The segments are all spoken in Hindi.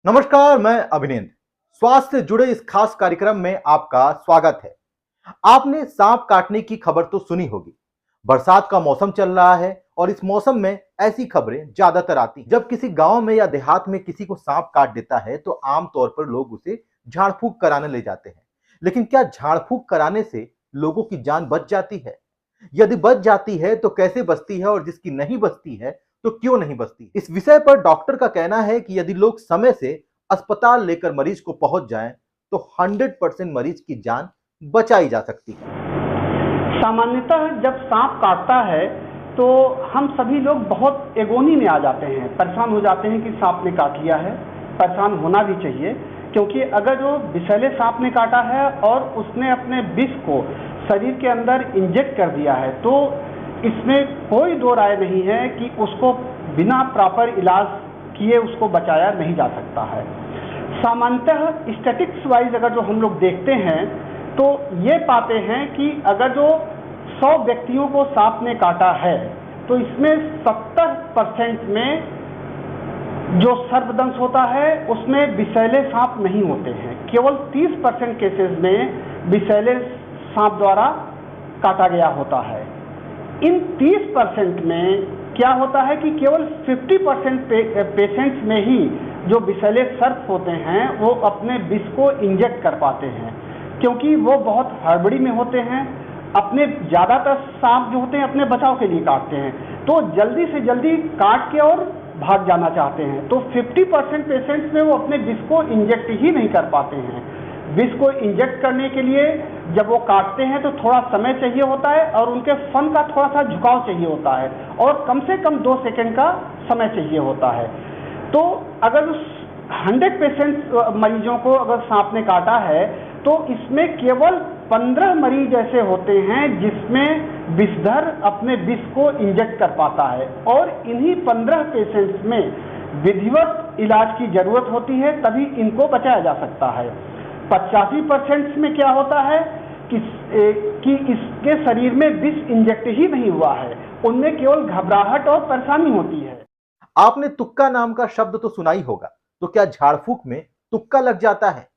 नमस्कार, मैं अभिनेंद्र। स्वास्थ्य से जुड़े इस खास कार्यक्रम में आपका स्वागत है। आपने सांप काटने की खबर तो सुनी होगी। बरसात का मौसम चल रहा है और इस मौसम में ऐसी खबरें ज्यादातर आती हैं। जब किसी गांव में या देहात में किसी को सांप काट देता है तो आमतौर पर लोग उसे झाड़ फूंक कराने ले जाते हैं। लेकिन क्या झाड़ फूंक कराने से लोगों की जान बच जाती है? यदि बच जाती है तो कैसे बचती है, और जिसकी नहीं बचती है तो क्यों नहीं बचती? इस विषय पर डॉक्टर का कहना है कि यदि लोग समय से अस्पताल लेकर मरीज को पहुंच जाएं तो 100% मरीज की जान बचाई जा सकती है। सामान्यतः जब सांप काटता है तो हम सभी लोग बहुत एगोनी में आ जाते हैं, परेशान हो जाते हैं कि सांप ने काट लिया है। परेशान होना भी चाहिए, क्योंकि अगर जो विषैले सांप ने काटा है और उसने अपने विष को शरीर के अंदर इंजेक्ट कर दिया है तो इसमें कोई दो राय नहीं है कि उसको बिना प्रॉपर इलाज किए उसको बचाया नहीं जा सकता है। सामान्यतः स्टैटिस्टिक्स वाइज अगर जो हम लोग देखते हैं तो ये पाते हैं कि अगर जो 100 व्यक्तियों को सांप ने काटा है तो इसमें 70% में जो सर्पदंश होता है उसमें विषैले सांप नहीं होते हैं। केवल 30% केसेस में विषैले सांप द्वारा काटा गया होता है। इन 30% में क्या होता है कि केवल 50% पेशेंट्स में ही जो विषैले सर्प होते हैं वो अपने विष को इंजेक्ट कर पाते हैं, क्योंकि वो बहुत हड़बड़ी में होते हैं। अपने ज़्यादातर सांप जो होते हैं अपने बचाव के लिए काटते हैं, तो जल्दी से जल्दी काट के और भाग जाना चाहते हैं। तो 50% पेशेंट्स में वो अपने विष को इंजेक्ट ही नहीं कर पाते हैं। विष को इंजेक्ट करने के लिए जब वो काटते हैं तो थोड़ा समय चाहिए होता है और उनके फन का थोड़ा सा झुकाव चाहिए होता है और कम से कम 2 सेकंड का समय चाहिए होता है। तो अगर उस 100% मरीजों को अगर सांप ने काटा है तो इसमें केवल 15 मरीज ऐसे होते हैं जिसमें विषधर अपने विष को इंजेक्ट कर पाता है, और इन्हीं 15 पेशेंट्स में विधिवत इलाज की जरूरत होती है, तभी इनको बचाया जा सकता है। 85% में क्या होता है कि इसके शरीर में विष इंजेक्ट ही नहीं हुआ है, उनमें केवल घबराहट और परेशानी होती है। आपने तुक्का नाम का शब्द तो सुना ही होगा। तो क्या झाड़ फूंक में तुक्का लग जाता है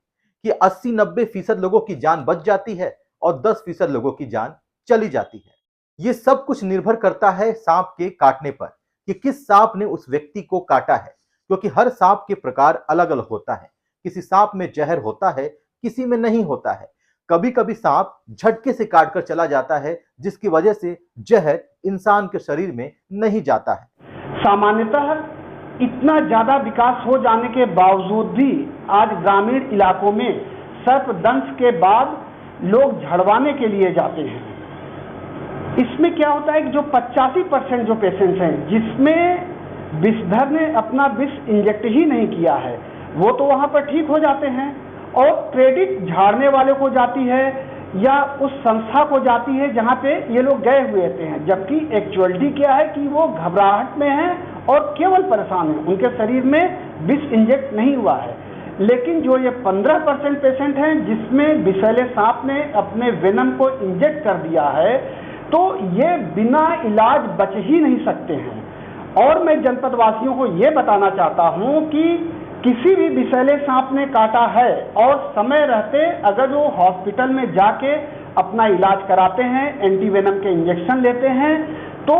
कि 80-90% लोगों की जान बच जाती है और 10% लोगों की जान चली जाती है? ये सब कुछ निर्भर करता है सांप के काटने पर कि किस सांप ने उस व्यक्ति को काटा है, क्योंकि हर सांप के प्रकार अलग अलग होता है। किसी सांप में जहर होता है, किसी में नहीं होता है। कभी कभी सांप झटके से काटकर चला जाता है, जिसकी वजह से जहर इंसान के शरीर में नहीं जाता है। सामान्यतः इतना ज्यादा विकास हो जाने के बावजूद भी आज ग्रामीण इलाकों में सर्पदंश के बाद लोग झड़वाने के लिए जाते हैं। इसमें क्या होता है कि जो 85% जो पेशेंट्स हैं जिसमें विषधर ने अपना विष इंजेक्ट ही नहीं किया है वो तो वहां पर ठीक हो जाते हैं, और क्रेडिट झाड़ने वाले को जाती है या उस संस्था को जाती है जहां पे ये लोग गए हुए रहते हैं, जबकि एक्चुअलिटी क्या है कि वो घबराहट में है और केवल परेशान है, उनके शरीर में विष इंजेक्ट नहीं हुआ है। लेकिन जो ये 15% पेशेंट हैं जिसमें विषैले सांप ने अपने वेनम को इंजेक्ट कर दिया है, तो ये बिना इलाज बच ही नहीं सकते हैं। और मैं जनपद वासियों को ये बताना चाहता हूं कि किसी भी विषैले सांप ने काटा है और समय रहते अगर वो हॉस्पिटल में जाके अपना इलाज कराते हैं, एंटीवेनम के इंजेक्शन लेते हैं, तो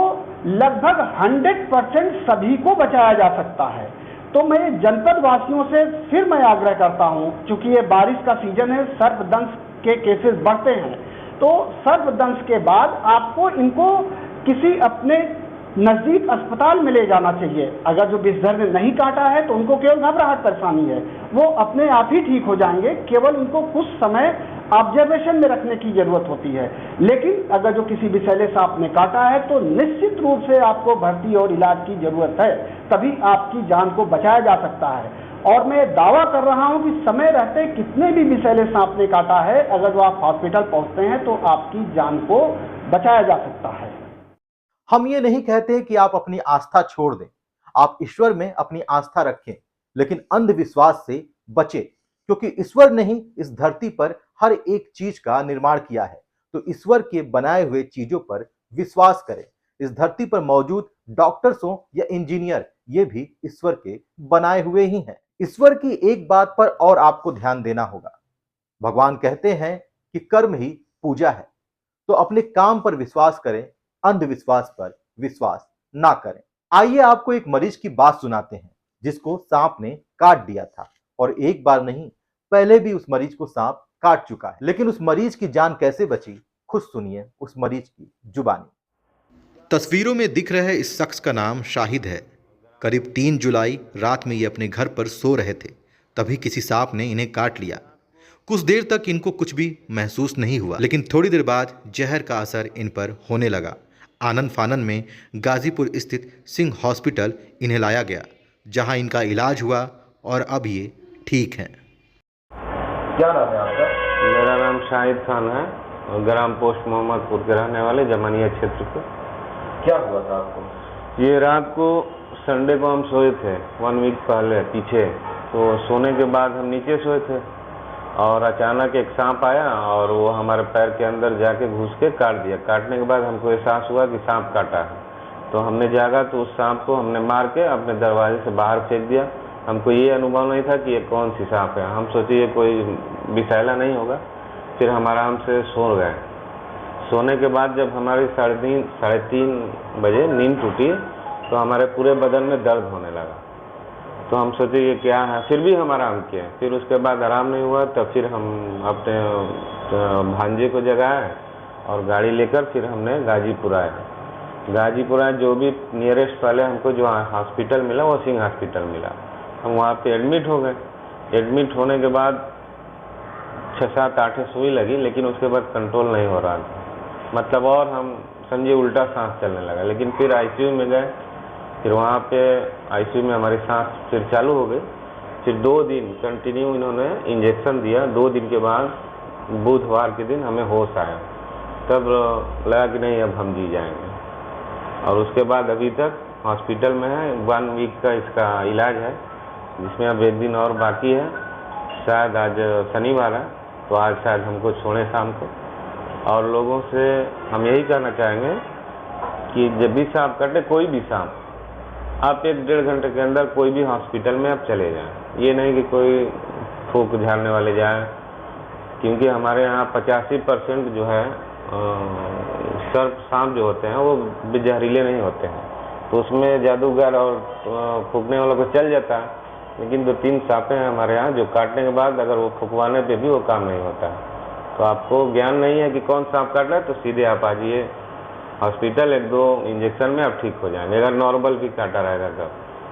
लगभग 100% सभी को बचाया जा सकता है। तो मैं जनपद वासियों से फिर मैं आग्रह करता हूं, चूंकि ये बारिश का सीजन है, सर्पदंश के केसेस बढ़ते हैं, तो सर्पदंश के बाद आपको इनको किसी अपने नजदीक अस्पताल में ले जाना चाहिए। अगर जो विषधर ने नहीं काटा है तो उनको केवल घबराहट परेशानी है, वो अपने आप ही ठीक हो जाएंगे, केवल उनको कुछ समय ऑब्जर्वेशन में रखने की जरूरत होती है। लेकिन अगर जो किसी विषैले सांप ने काटा है तो निश्चित रूप से आपको भर्ती और इलाज की जरूरत है, तभी आपकी जान को बचाया जा सकता है। और मैं दावा कर रहा हूं कि समय रहते कितने भी विषैले सांप ने काटा है, अगर जो आप हॉस्पिटल पहुंचते हैं तो आपकी जान को बचाया जा सकता है। हम ये नहीं कहते कि आप अपनी आस्था छोड़ दें, आप ईश्वर में अपनी आस्था रखें, लेकिन अंधविश्वास से बचें, क्योंकि ईश्वर ने ही इस धरती पर हर एक चीज का निर्माण किया है। तो ईश्वर के बनाए हुए चीजों पर विश्वास करें। इस धरती पर मौजूद डॉक्टर्स हो या इंजीनियर, ये भी ईश्वर के बनाए हुए ही हैं। ईश्वर की एक बात पर और आपको ध्यान देना होगा। भगवान कहते हैं कि कर्म ही पूजा है, तो अपने काम पर विश्वास करें, अंधविश्वास पर विश्वास ना करें। आइए आपको एक मरीज की बात सुनाते हैं जिसको सांप ने काट दिया था, और एक बार नहीं, पहले भी उस मरीज को सांप काट चुका है। लेकिन उस मरीज की जान कैसे बची, खुद सुनिए उस मरीज की जुबानी। तस्वीरों में दिख रहे इस शख्स का नाम शाहिद है। करीब 3 जुलाई रात में ये अपने घर पर सो रहे थे, तभी किसी सांप ने इन्हें काट लिया। कुछ देर तक इनको कुछ भी महसूस नहीं हुआ, लेकिन थोड़ी देर बाद जहर का असर इन पर होने लगा। आनन फानन में गाजीपुर स्थित सिंह हॉस्पिटल इन्हें लाया गया, जहां इनका इलाज हुआ और अब ये ठीक हैं। क्या नाम है आपका? मेरा नाम शाहिद खान है और ग्राम पोस्ट मोहम्मदपुर के रहने वाले जमानिया क्षेत्र के। क्या हुआ था आपको? ये रात को संडे को हम सोए थे 1 वीक पहले पीछे, तो सोने के बाद हम नीचे सोए थे और अचानक एक सांप आया और वो हमारे पैर के अंदर जाके घुस के काट दिया। काटने के बाद हमको एहसास हुआ कि सांप काटा है, तो हमने जागा तो उस सांप को हमने मार के अपने दरवाजे से बाहर फेंक दिया। हमको ये अनुभव नहीं था कि ये कौन सी सांप है, हम सोचे ये कोई विषैला नहीं होगा। फिर हम आराम से सो गए। सोने के बाद जब हमारी 3:30 बजे नींद टूटी तो हमारे पूरे बदन में दर्द होने लगा, तो हम सोचे ये क्या है। फिर भी हम आराम किए। फिर उसके बाद आराम नहीं हुआ, तब फिर हम अपने भांजे को जगाए और गाड़ी लेकर फिर हमने गाजीपुर आए। गाजीपुर आए, जो भी नियरेस्ट पहले हमको जो हॉस्पिटल मिला वो सिंह हॉस्पिटल मिला। हम वहाँ पे एडमिट हो गए। एडमिट होने के बाद 6-7-8 सुई लगी, लेकिन उसके बाद कंट्रोल नहीं हो रहा था, मतलब और हम समझिए उल्टा सांस चलने लगा। लेकिन फिर आईसीयू में गए, फिर वहाँ पे आईसीयू में हमारी सांस फिर चालू हो गई। फिर 2 दिन कंटिन्यू इन्होंने इंजेक्शन दिया। 2 दिन के बाद बुधवार के दिन हमें होश आया, तब लगा कि नहीं अब हम जी जाएंगे। और उसके बाद अभी तक हॉस्पिटल में है। 1 वीक का इसका इलाज है, जिसमें अब 1 दिन और बाकी है। शायद आज शनिवार है, तो आज शायद हमको छोड़े शाम को। और लोगों से हम यही कहना चाहेंगे कि जब भी सांप काटे, कोई भी सांप, आप 1-1.5 घंटे के अंदर कोई भी हॉस्पिटल में आप चले जाएं। ये नहीं कि कोई फूंक झाड़ने वाले जाएं, क्योंकि हमारे यहाँ 85% जो है सर्प सांप जो होते हैं वो जहरीले नहीं होते हैं, तो उसमें जादूगर और फूंकने वालों को चल जाता है। लेकिन 2-3 सांपें हैं हमारे यहाँ जो काटने के बाद अगर वो फुकवाने पे भी वो काम नहीं होता है। तो आपको ज्ञान नहीं है कि कौन सांप काट रहा है, तो सीधे आप आ जाइए हॉस्पिटल। 1-2 इंजेक्शन में आप ठीक हो जाएंगे, अगर नॉर्मल भी काटा रहेगा तब।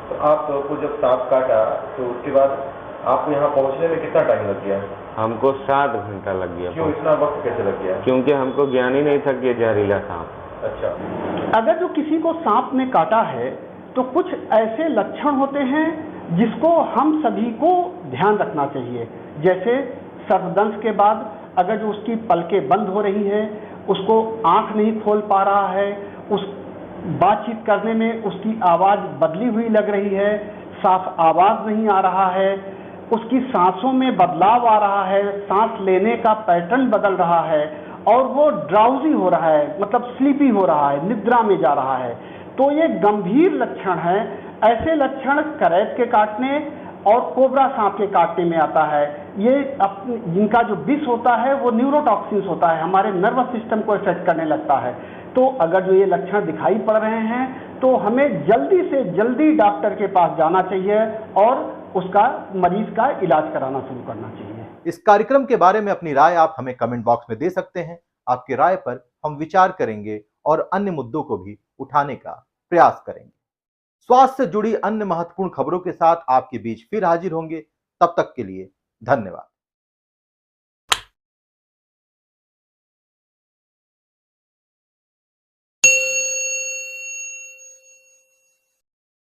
तो आपको जब सांप काटा तो उसके बाद आपको यहाँ पहुँचने में कितना टाइम लग गया? हमको 7 घंटा लग गया। क्यों इतना वक्त कैसे लग गया? क्योंकि हमको ज्ञान ही नहीं था कि ये जहरीला सांप। अच्छा, अगर जो किसी को सांप ने काटा है तो कुछ ऐसे लक्षण होते हैं जिसको हम सभी को ध्यान रखना चाहिए। जैसे सर्पदंश के बाद अगर जो उसकी पलकें बंद हो रही है, उसको आंख नहीं खोल पा रहा है, उस बातचीत करने में उसकी आवाज़ बदली हुई लग रही है, साफ आवाज़ नहीं आ रहा है, उसकी सांसों में बदलाव आ रहा है, सांस लेने का पैटर्न बदल रहा है और वो ड्राउजी हो रहा है, मतलब स्लीपी हो रहा है, निद्रा में जा रहा है, तो ये गंभीर लक्षण है। ऐसे लक्षण करैत के काटने और कोबरा सांप के काटने में आता है। ये जिनका जो विष होता है वो न्यूरोटॉक्सिन्स होता है, हमारे नर्वस सिस्टम को इफेक्ट करने लगता है। तो अगर जो ये लक्षण दिखाई पड़ रहे हैं तो हमें जल्दी से जल्दी डॉक्टर के पास जाना चाहिए और उसका मरीज का इलाज कराना शुरू करना चाहिए। इस कार्यक्रम के बारे में अपनी राय आप हमें कमेंट बॉक्स में दे सकते हैं। आपकी राय पर हम विचार करेंगे और अन्य मुद्दों को भी उठाने का प्रयास करेंगे। स्वास्थ्य से जुड़ी अन्य महत्वपूर्ण खबरों के साथ आपके बीच फिर हाजिर होंगे। तब तक के लिए धन्यवाद।